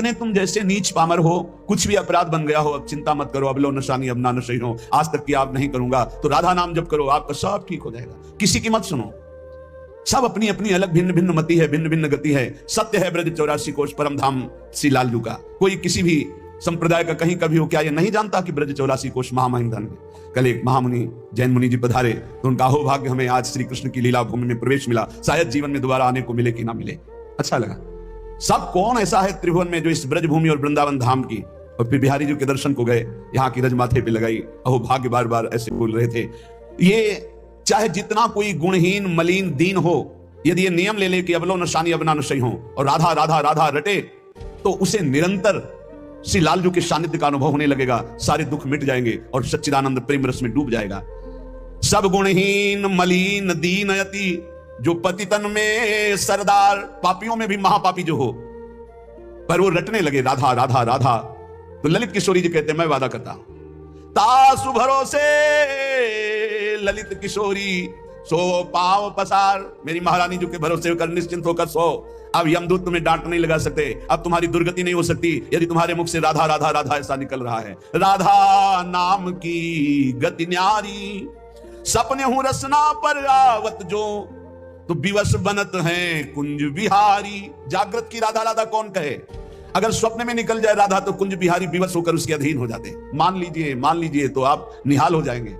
कितने तुम जैसे नीच पामर हो, कुछ भी अपराध बन गया हो, अब चिंता मत करो, अब लो नशानी अब ना नशे हो, आज तक की आप नहीं करूंगा, तो राधा नाम जप करो, आपका सब ठीक हो जाएगा। किसी की मत सुनो, सब अपनी अपनी अलग भिन्न भिन्न मति है, भिन्न भिन्न गति है। सत्य है ब्रज 84 कोश परम धाम श्री लालजू का। कोई किसी भी संप्रदाय का कहीं कभी हो, क्या ये नहीं जानता कि ब्रज 84 कोश महामहिम धन है। कल एक महामुनि जैन मुनि जी पधारे, तो उनका अहोभाग्य हमें आज श्री कृष्ण की लीला भूमि में प्रवेश मिला, शायद जीवन में दोबारा आने को मिले कि ना मिले। अच्छा लगा। सब कौन ऐसा है त्रिभुवन में जो इस ब्रज भूमि और वृंदावन धाम की, और फिर बिहारी जी के दर्शन को गए, यहाँ की रज माथे पे लगाई, अहोभाग्य बार बार ऐसे बोल रहे थे। ये चाहे जितना कोई गुणहीन मलिन दीन हो, यदि ये नियम ले ले कि अबलो नशानी अब ना नशई हो और राधा राधा राधा रटे, तो उसे निरंतर श्री लालजू के सानिध्य का अनुभव होने लगेगा, सारे दुख मिट जाएंगे और सच्चिदानंद प्रेम रस में डूब जाएगा। सब गुणहीन मलिन दीन यति, जो पतितन में सरदार, पापियों में भी महापापी जो हो, पर वो रटने लगे राधा राधा राधा, तो ललित किशोरी जी कहते हैं मैं वादा करता हूं, तासु भरोसे ललित किशोरी सो पाव पसार। मेरी महारानी जी के भरोसे होकर निश्चिंत होकर सो, अब यमदूत तुम्हें डांट नहीं लगा सकते, अब तुम्हारी दुर्गति नहीं हो सकती यदि तुम्हारे मुख से राधा राधा राधा ऐसा निकल रहा है। राधा नाम की गति न्यारी, सपने हूं रसना पर आवत जो, तो विवश बनत हैं कुंज बिहारी। जागृत की राधा राधा कौन कहे, अगर स्वप्न में निकल जाए राधा तो कुंज बिहारी विवश होकर उसके अधीन हो जाते। मान लीजिए तो आप निहाल हो जाएंगे।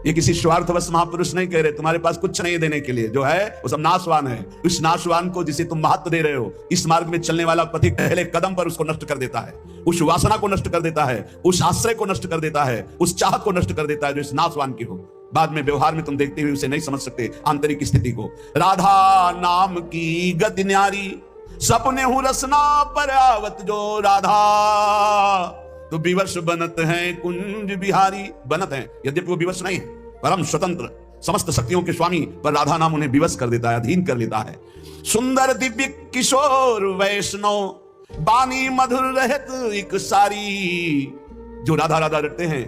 ये किसी स्वार्थवश महापुरुष नहीं कह रहे, तुम्हारे पास कुछ नहीं देने के लिए, जो है वो सब नाशवान है। उस नाशवान को जिसे तुम महत्व दे रहे हो, इस मार्ग में चलने वाला पथिक पहले कदम पर उसको नष्ट कर देता है, उस वासना को नष्ट कर देता है, उस आश्रय को नष्ट कर देता है, उस चाहत को नष्ट कर देता है जो इस नाशवान की हो। बाद में व्यवहार में तुम देखते हुए उसे नहीं समझ सकते आंतरिक स्थिति को। राधा नाम की गति न्यारी, सपने हूं रसना पर आवत जो, राधा तो विवश बनत हैं कुंज बिहारी। बनत हैं, यद्यपि वो विवश नहीं है, परम स्वतंत्र समस्त शक्तियों के स्वामी, पर राधा नाम उन्हें विवश कर देता है, अधीन कर लेता है। सुंदर दिव्य किशोर वैष्णव, बानी मधुर रहत एक सारी। जो राधा राधा रटते हैं,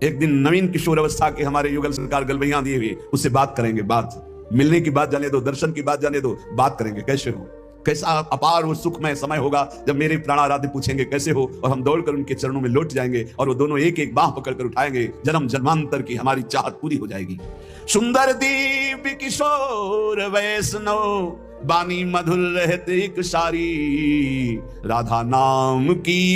एक दिन नवीन किशोर अवस्था के हमारे युगल सरकार गलबैयां दिए हुए, उससे बात करेंगे। बात मिलने की बात जाने दो, दर्शन की बात जाने दो, बात करेंगे कैसे हो, कैसा अपार वो सुखमय समय होगा जब मेरे प्राणाराध्य पूछेंगे कैसे हो, और हम दौड़कर उनके चरणों में लौट जाएंगे और वो दोनों एक एक बाह पकड़कर उठाएंगे। जन्म जन्मांतर की हमारी चाहत पूरी हो जाएगी। सुंदर दिव्य किशोर वैष्णव, बानी मधुर रहते एक सारी, राधा नाम की